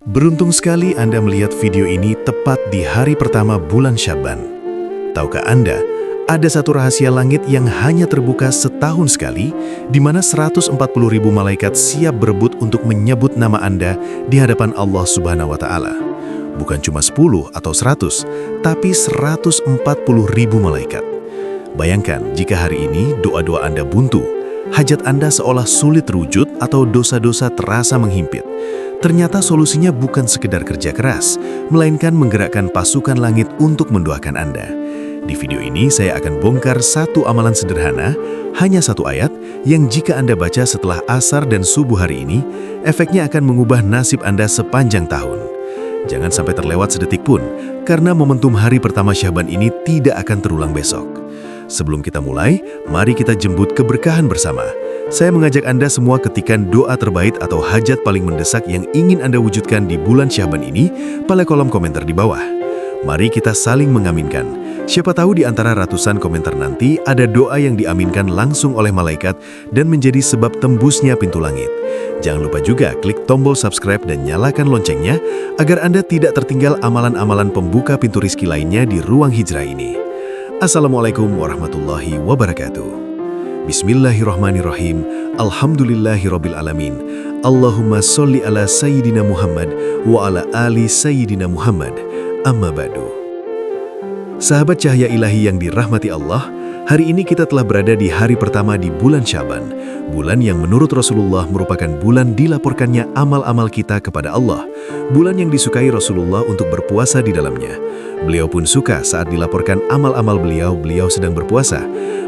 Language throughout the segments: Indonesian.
Beruntung sekali Anda melihat video ini tepat di hari pertama bulan Syaban. Tahukah Anda, ada satu rahasia langit yang hanya terbuka setahun sekali, di mana 140.000 malaikat siap berebut untuk menyebut nama Anda di hadapan Allah Subhanahu wa Ta'ala. Bukan cuma 10 atau 100, tapi 140.000 malaikat. Bayangkan jika hari ini doa-doa Anda buntu, hajat Anda seolah sulit terwujud atau dosa-dosa terasa menghimpit. Ternyata solusinya bukan sekedar kerja keras, melainkan menggerakkan pasukan langit untuk mendoakan Anda. Di video ini saya akan bongkar satu amalan sederhana, hanya satu ayat, yang jika Anda baca setelah asar dan subuh hari ini, efeknya akan mengubah nasib Anda sepanjang tahun. Jangan sampai terlewat sedetik pun, karena momentum hari pertama Syaban ini tidak akan terulang besok. Sebelum kita mulai, mari kita jemput keberkahan bersama. Saya mengajak Anda semua ketikkan doa terbaik atau hajat paling mendesak yang ingin Anda wujudkan di bulan Syaban ini pada kolom komentar di bawah. Mari kita saling mengaminkan. Siapa tahu di antara ratusan komentar nanti ada doa yang diaminkan langsung oleh malaikat dan menjadi sebab tembusnya pintu langit. Jangan lupa juga klik tombol subscribe dan nyalakan loncengnya agar Anda tidak tertinggal amalan-amalan pembuka pintu rizki lainnya di ruang hijrah ini. Assalamualaikum warahmatullahi wabarakatuh. Bismillahirrahmanirrahim. Alhamdulillahirrabbilalamin. Allahumma sholli ala Sayyidina Muhammad wa ala ali Sayyidina Muhammad. Amma ba'du. Sahabat cahaya ilahi yang dirahmati Allah, hari ini kita telah berada di hari pertama di bulan Syaban, bulan yang menurut Rasulullah merupakan bulan dilaporkannya amal-amal kita kepada Allah, bulan yang disukai Rasulullah untuk berpuasa di dalamnya. Beliau pun suka saat dilaporkan amal-amal beliau sedang berpuasa.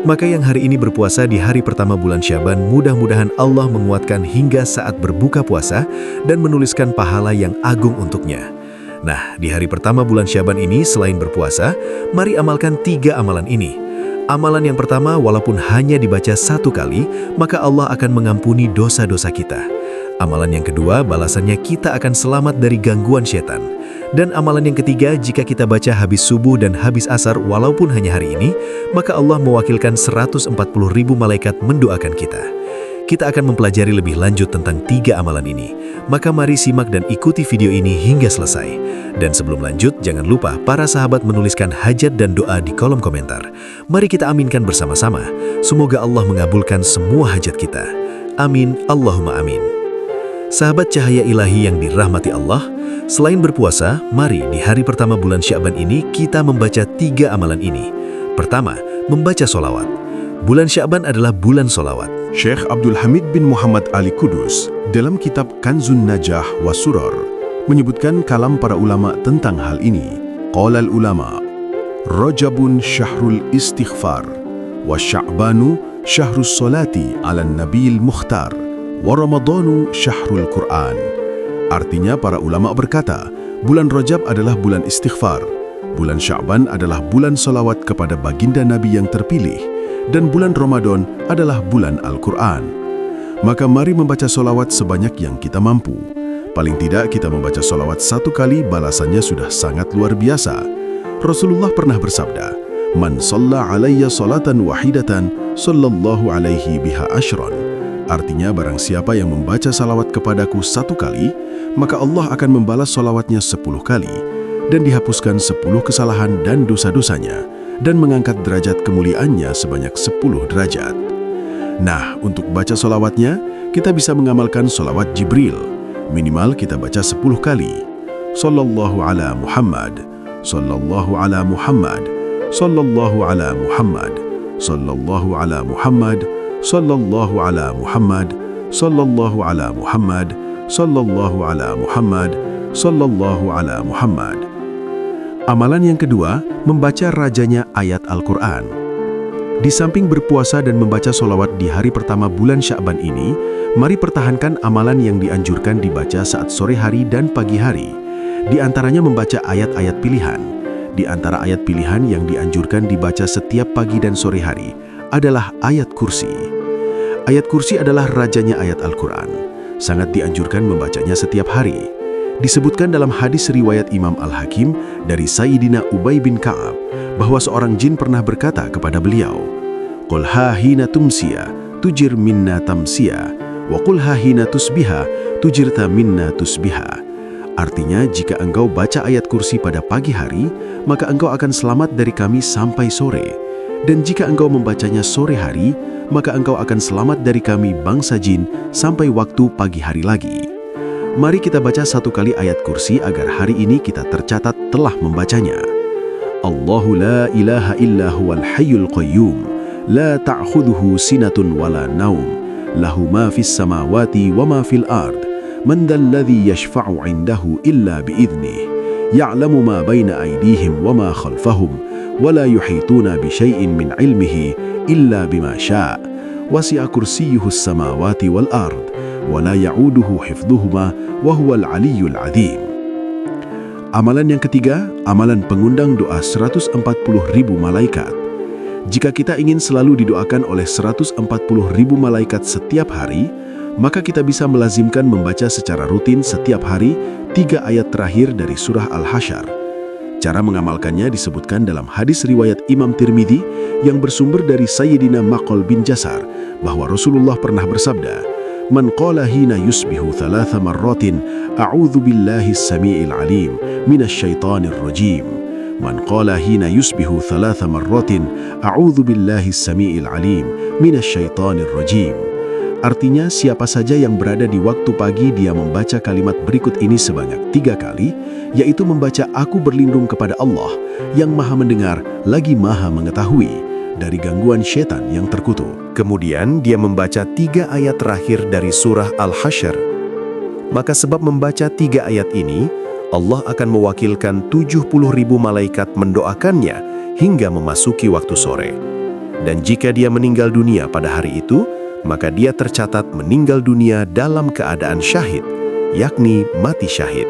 Maka yang hari ini berpuasa di hari pertama bulan Syaban, mudah-mudahan Allah menguatkan hingga saat berbuka puasa dan menuliskan pahala yang agung untuknya. Nah, di hari pertama bulan Syaban ini selain berpuasa, mari amalkan 3 amalan ini. Amalan yang pertama, walaupun hanya dibaca 1 kali, maka Allah akan mengampuni dosa-dosa kita. Amalan yang kedua, balasannya kita akan selamat dari gangguan setan. Dan amalan yang ketiga, jika kita baca habis subuh dan habis asar walaupun hanya hari ini, maka Allah mewakilkan 140.000 malaikat mendoakan kita. Kita akan mempelajari lebih lanjut tentang 3 amalan ini. Maka mari simak dan ikuti video ini hingga selesai. Dan sebelum lanjut, jangan lupa para sahabat menuliskan hajat dan doa di kolom komentar. Mari kita aminkan bersama-sama. Semoga Allah mengabulkan semua hajat kita. Amin, Allahumma amin. Sahabat cahaya ilahi yang dirahmati Allah, selain berpuasa, mari di hari pertama bulan Syaban ini kita membaca 3 amalan ini. Pertama, membaca solawat. Bulan Syaban adalah bulan solawat. Syekh Abdul Hamid bin Muhammad Ali Kudus dalam kitab Kanzun Najah wa Suror menyebutkan kalam para ulama tentang hal ini. Qala al-ulama, Rajabun syahrul istighfar, wa Sya'banu syahrus solati ala nabil mukhtar, wa Ramadanu syahrul Qur'an. Artinya para ulama berkata, bulan Rajab adalah bulan istighfar, bulan Sya'ban adalah bulan solawat kepada baginda Nabi yang terpilih, dan bulan Ramadan adalah bulan Al-Quran. Maka mari membaca solawat sebanyak yang kita mampu. Paling tidak kita membaca solawat 1 kali, balasannya sudah sangat luar biasa. Rasulullah pernah bersabda, Man shalla alayya salatan wahidatan, sallallahu alaihi biha ashron. Artinya barang siapa yang membaca salawat kepadaku 1 kali, maka Allah akan membalas salawatnya 10 kali, dan dihapuskan 10 kesalahan dan dosa-dosanya, dan mengangkat derajat kemuliaannya sebanyak 10 derajat. Nah, untuk baca solawatnya, kita bisa mengamalkan solawat Jibril. Minimal kita baca 10 kali. Sallallahu ala Muhammad, Sallallahu ala Muhammad, Sallallahu ala Muhammad, Sallallahu ala Muhammad, Sallallahu ala Muhammad, Sallallahu ala Muhammad, Sallallahu ala Muhammad, Sallallahu ala Muhammad. Amalan yang kedua, membaca rajanya ayat Al-Quran. Di samping berpuasa dan membaca solawat di hari pertama bulan Sya'ban ini, mari pertahankan amalan yang dianjurkan dibaca saat sore hari dan pagi hari. Di antaranya membaca ayat-ayat pilihan. Di antara ayat pilihan yang dianjurkan dibaca setiap pagi dan sore hari adalah ayat kursi. Ayat kursi adalah rajanya ayat Al-Quran. Sangat dianjurkan membacanya setiap hari. Disebutkan dalam hadis riwayat Imam Al-Hakim dari Sayyidina Ubay bin Ka'ab bahwa seorang jin pernah berkata kepada beliau, Qul ha hina tumsiya tujir minna tamsiya wa qul ha hina tusbiha tujirta minna tusbiha. Artinya, jika engkau baca ayat kursi pada pagi hari, maka engkau akan selamat dari kami sampai sore. Dan jika engkau membacanya sore hari, maka engkau akan selamat dari kami bangsa jin sampai waktu pagi hari lagi. Mari kita baca satu kali ayat kursi agar hari ini kita tercatat telah membacanya. Allahu la ilaha illa huwal hayyul qayyum, la ta'khudhuhu sinatun wala naum, lahu ma fis samawati wa ma fil ard. من ذا الذي يشفع عنده إلا بإذنه يعلم ما بين أيديهم وما خلفهم ولا يحيطون بشيء من علمه إلا بما شاء وسع كرسيه السماوات والأرض ولا يعوده حفظهما وهو العلي العظيم. Amalan yang ketiga, amalan pengundang doa 140.000 malaikat. Jika kita ingin selalu didoakan oleh 140.000 malaikat setiap hari, maka kita bisa melazimkan membaca secara rutin setiap hari 3 ayat terakhir dari surah Al-Hasyr. Cara mengamalkannya disebutkan dalam hadis riwayat Imam Tirmidzi yang bersumber dari Sayyidina Maqal bin Jasar, bahwa Rasulullah pernah bersabda, "Man qala hina yusbihu 3 marratin, a'udzu billahi as-sami'il 'alim minasy syaithanir rajim." Man qala hina yusbihu 3 marratin, a'udzu billahi as-sami'il 'alim minasy syaithanir rajim. Artinya, siapa saja yang berada di waktu pagi dia membaca kalimat berikut ini sebanyak 3 kali, yaitu membaca "Aku berlindung kepada Allah yang Maha Mendengar lagi Maha Mengetahui" dari gangguan setan yang terkutuk. Kemudian dia membaca 3 ayat terakhir dari surah Al-Hasyr. Maka sebab membaca 3 ayat ini, Allah akan mewakilkan 70.000 malaikat mendoakannya hingga memasuki waktu sore. Dan jika dia meninggal dunia pada hari itu, maka dia tercatat meninggal dunia dalam keadaan syahid, yakni mati syahid.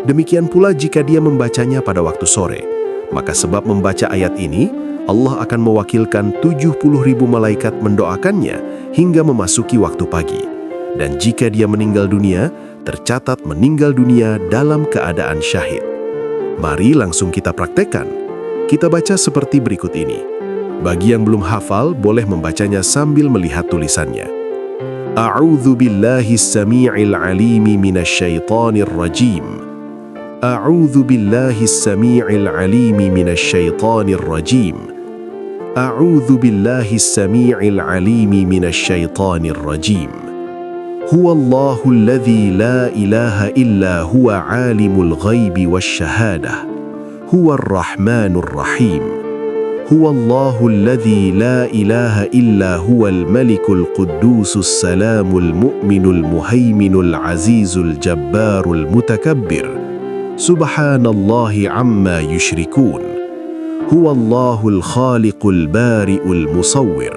Demikian pula jika dia membacanya pada waktu sore, maka sebab membaca ayat ini, Allah akan mewakilkan 70.000 malaikat mendoakannya hingga memasuki waktu pagi. Dan jika dia meninggal dunia, tercatat meninggal dunia dalam keadaan syahid. Mari langsung kita praktekkan. Kita baca seperti berikut ini. Bagi yang belum hafal, boleh membacanya sambil melihat tulisannya. A'udzu billahi as-sami'il 'alimi minasy syaithanir rajim. A'udzu billahi as-sami'il 'alimi minasy syaithanir rajim. A'udzu billahi as-sami'il 'alimi minasy syaithanir rajim. Huwallahu alladzi la ilaha illa huwa 'alimul ghaibi wasy-syahadah. Huwar rahmanur rahim. هو الله الذي لا إله إلا هو الملك القدوس السلام المؤمن المهيمن العزيز الجبار المتكبر سبحان الله عما يشركون هو الله الخالق البارئ المصور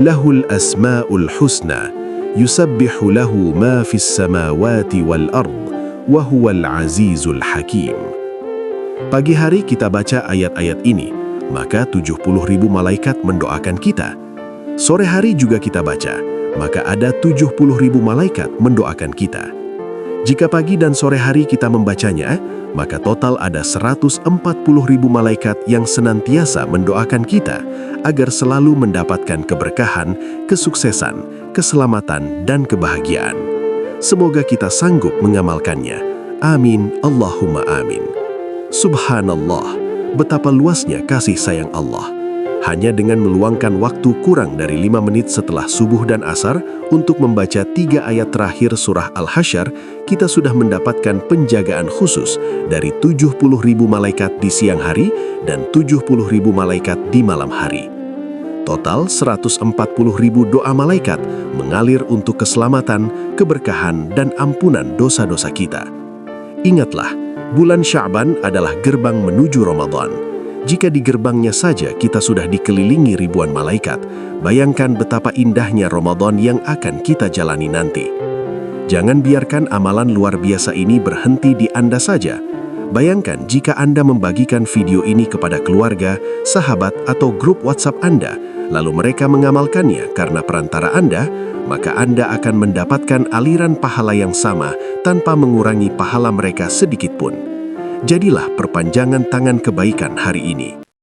له الأسماء الحسنى يسبح له ما في السماوات والأرض وهو العزيز الحكيم. Pagi hari kita baca ayat-ayat ini, maka 70.000 malaikat mendoakan kita. Sore hari juga kita baca, maka ada 70.000 malaikat mendoakan kita. Jika pagi dan sore hari kita membacanya, maka total ada 140.000 malaikat yang senantiasa mendoakan kita agar selalu mendapatkan keberkahan, kesuksesan, keselamatan, dan kebahagiaan. Semoga kita sanggup mengamalkannya. Amin, Allahumma amin. Subhanallah. Betapa luasnya kasih sayang Allah. Hanya dengan meluangkan waktu kurang dari 5 menit setelah subuh dan asar untuk membaca 3 ayat terakhir surah Al-Hasyr, kita sudah mendapatkan penjagaan khusus dari 70.000 malaikat di siang hari dan 70.000 malaikat di malam hari. Total 140.000 doa malaikat mengalir untuk keselamatan, keberkahan, dan ampunan dosa-dosa kita. Ingatlah, bulan Sya'ban adalah gerbang menuju Ramadan. Jika di gerbangnya saja kita sudah dikelilingi ribuan malaikat, bayangkan betapa indahnya Ramadan yang akan kita jalani nanti. Jangan biarkan amalan luar biasa ini berhenti di Anda saja. Bayangkan jika Anda membagikan video ini kepada keluarga, sahabat, atau grup WhatsApp Anda, lalu mereka mengamalkannya karena perantara Anda, maka Anda akan mendapatkan aliran pahala yang sama tanpa mengurangi pahala mereka sedikit pun. Jadilah perpanjangan tangan kebaikan hari ini.